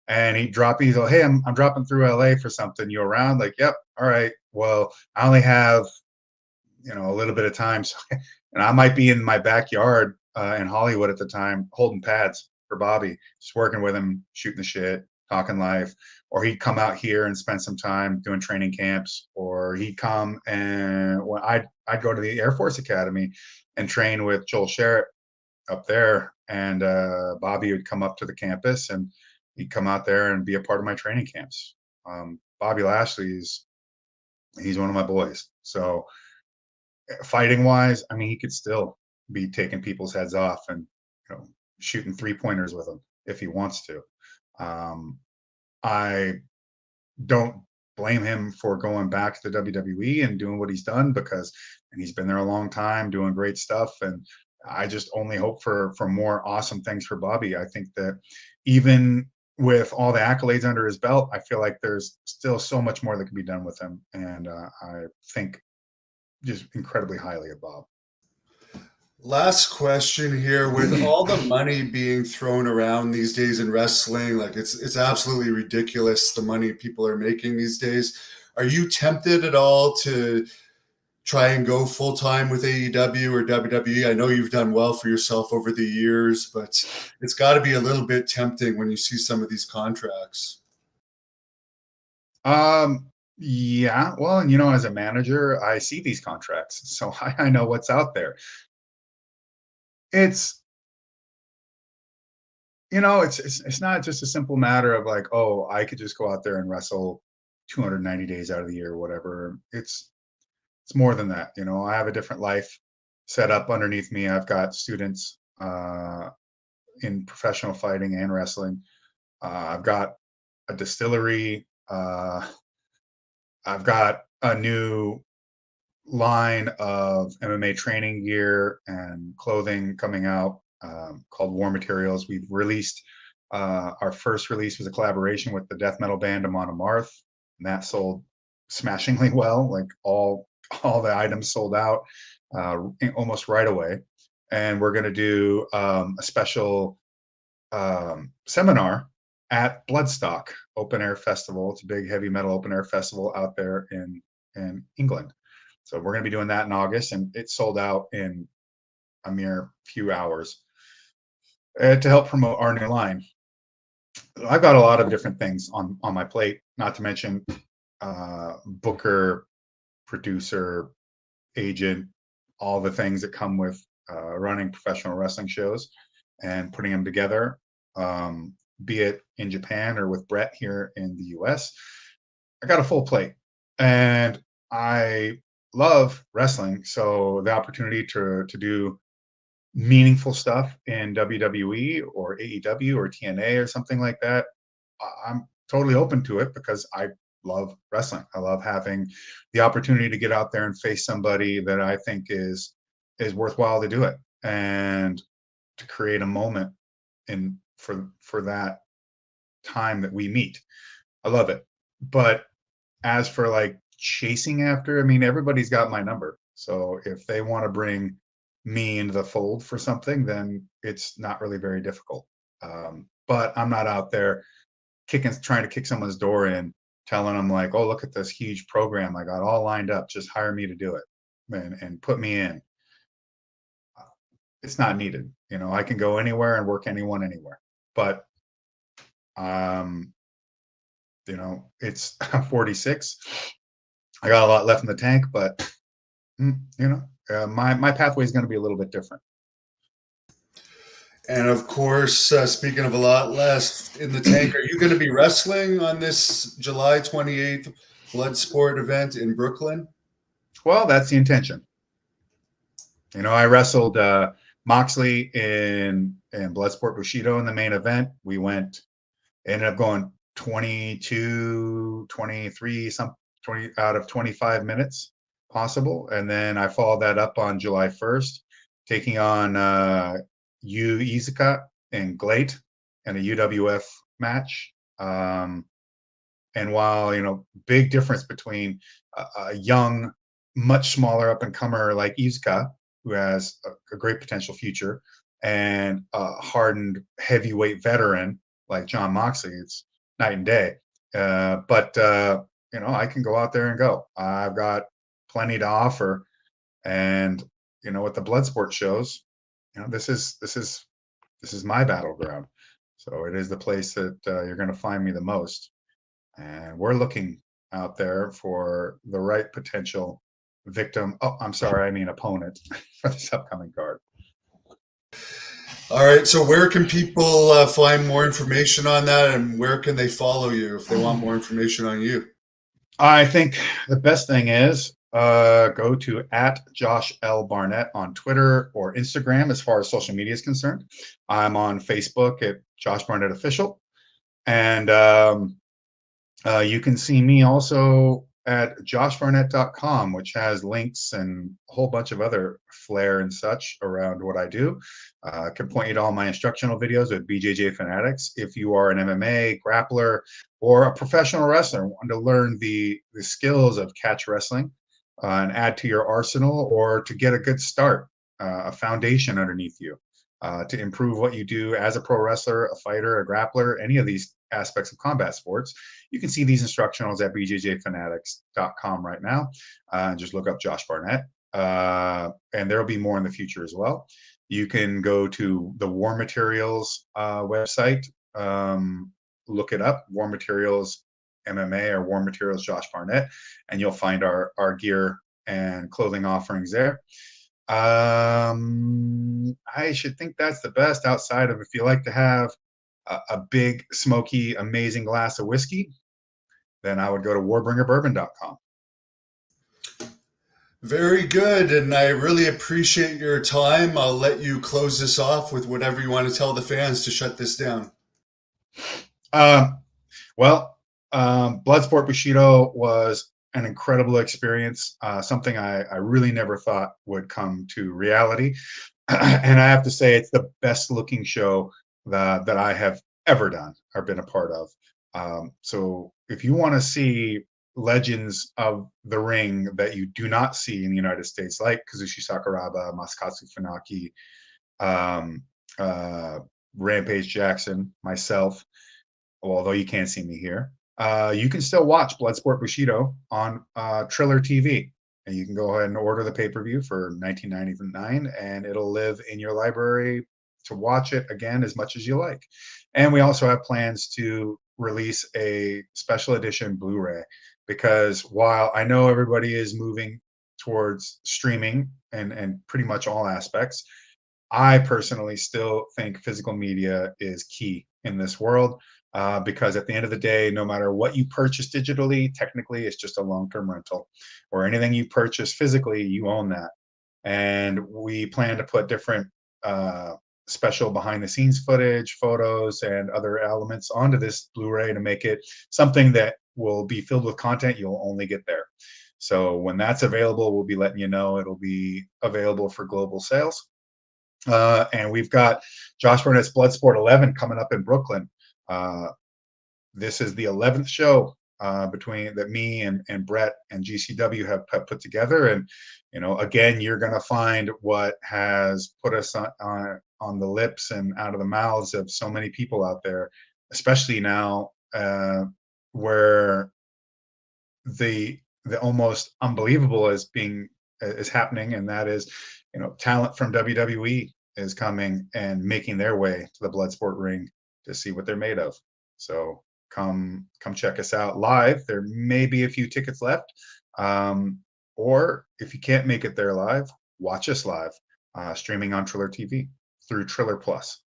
And he'd drop, he's like, hey, I'm dropping through LA for something. You around? Like, yep. All right. Well, I only have, a little bit of time. So, and I might be in my backyard in Hollywood at the time, holding pads for Bobby, just working with him, shooting the shit, talking life. Or he'd come out here and spend some time doing training camps, or he'd come and I'd go to the Air Force Academy and train with Joel Sherritt up there. And Bobby would come up to the campus and he'd come out there and be a part of my training camps. Bobby Lashley he's one of my boys. So fighting wise, I mean, he could still be taking people's heads off and shooting 3-pointers with them if he wants to. I don't blame him for going back to the WWE and doing what he's done, because and he's been there a long time doing great stuff. And I just only hope for more awesome things for Bobby. I think that even with all the accolades under his belt, I feel like there's still so much more that can be done with him. And I think just incredibly highly of Bob. Last question here. With all the money being thrown around these days in wrestling, like it's absolutely ridiculous the money people are making these days. Are you tempted at all to try and go full time with AEW or WWE? I know you've done well for yourself over the years, but it's got to be a little bit tempting when you see some of these contracts. Yeah, well, and as a manager, I see these contracts, so I know what's out there. It's it's not just a simple matter of like, oh, I could just go out there and wrestle 290 days out of the year or whatever. It's more than that. I have a different life set up underneath me. I've got students in professional fighting and wrestling. I've got a distillery. I've got a new line of MMA training gear and clothing coming out, called War Materials. We've released our first release was a collaboration with the death metal band Amon Amarth, and that sold smashingly well. Like all the items sold out almost right away. And we're going to do a special seminar at Bloodstock Open Air Festival. It's a big heavy metal open air festival out there in England. So we're going to be doing that in August, and it sold out in a mere few hours to help promote our new line. I've got a lot of different things on my plate, not to mention booker, producer, agent, all the things that come with running professional wrestling shows and putting them together, be it in Japan or with Brett here in the US. I got a full plate, and I love wrestling. So the opportunity to do meaningful stuff in WWE or AEW or TNA or something like that, I'm totally open to it because I love wrestling. I love having the opportunity to get out there and face somebody that I think is worthwhile to do it, and to create a moment in for that time that we meet. I love it. But as for like chasing after, I mean, everybody's got my number. So if they want to bring me into the fold for something, then it's not really very difficult. But I'm not out there trying to kick someone's door in, telling them like, oh, look at this huge program I got all lined up. Just hire me to do it and put me in. It's not needed. I can go anywhere and work anyone anywhere. But um, I'm 46. I got a lot left in the tank, but my pathway is going to be a little bit different. And of course, speaking of a lot less in the tank, are you going to be wrestling on this July 28th Bloodsport event in Brooklyn? Well, that's the intention. I wrestled Moxley in Bloodsport Bushido in the main event. We ended up going 22, 23, 20 out of 25 minutes possible. And then I followed that up on July 1st, taking on Yu Izuka and Glate in a UWF match. And while, big difference between a young, much smaller up and comer like Izuka, who has a great potential future, and a hardened heavyweight veteran like John Moxley, it's night and day. But I can go out there and go. I've got plenty to offer, and with the Bloodsport shows, this is my battleground. So it is the place that you're going to find me the most, and we're looking out there for the right potential victim. Oh, I'm sorry, I mean opponent for this upcoming card. All right. So where can people find more information on that, and where can they follow you if they want more information on you? I think the best thing is go to @JoshL.Barnett on Twitter or Instagram as far as social media is concerned. I'm on Facebook at Josh Barnett Official. And You can see me also at joshbarnett.com, which has links and a whole bunch of other flair and such around what I do. I can point you to all my instructional videos with BJJ Fanatics. If you are an MMA grappler or a professional wrestler wanting to learn the skills of catch wrestling and add to your arsenal, or to get a good start, a foundation underneath you, to improve what you do as a pro wrestler, a fighter, a grappler, any of these aspects of combat sports, you can see these instructionals at bjjfanatics.com right now. Just look up Josh Barnett, and there will be more in the future as well. You can go to the War Materials website, look it up, War Materials MMA or War Materials Josh Barnett, and you'll find our gear and clothing offerings there. I should think that's the best, outside of if you like to have a big, smoky, amazing glass of whiskey, then I would go to warbringerbourbon.com. Very good. And I really appreciate your time. I'll let you close this off with whatever you want to tell the fans to shut this down. Well, Bloodsport Bushido was an incredible experience, something I really never thought would come to reality. And I have to say, it's the best looking show that I have ever done or been a part of. So if you want to see legends of the ring that you do not see in the United States, like Kazushi Sakuraba, Masakatsu Funaki, um, Rampage Jackson, myself, although you can't see me here, you can still watch Bloodsport Bushido on Triller TV. And you can go ahead and order the pay-per-view for $19.99, and it'll live in your library to watch it again as much as you like. And we also have plans to release a special edition Blu-ray, because while I know everybody is moving towards streaming and pretty much all aspects, I personally still think physical media is key in this world, because at the end of the day, no matter what you purchase digitally, technically it's just a long-term rental, or anything you purchase physically, you own that. And we plan to put different special behind-the-scenes footage, photos, and other elements onto this Blu-ray to make it something that will be filled with content you'll only get there. So when that's available, we'll be letting you know. It'll be available for global sales. And we've got Josh Barnett's Bloodsport 11 coming up in Brooklyn. This is the 11th show between that me and Brett and GCW have put together. And, again, you're going to find what has put us on the lips and out of the mouths of so many people out there, especially now, where the almost unbelievable is happening, and that is, talent from WWE is coming and making their way to the Bloodsport ring to see what they're made of. So come check us out live. There may be a few tickets left, or if you can't make it there live, watch us live, streaming on Triller TV through Triller Plus.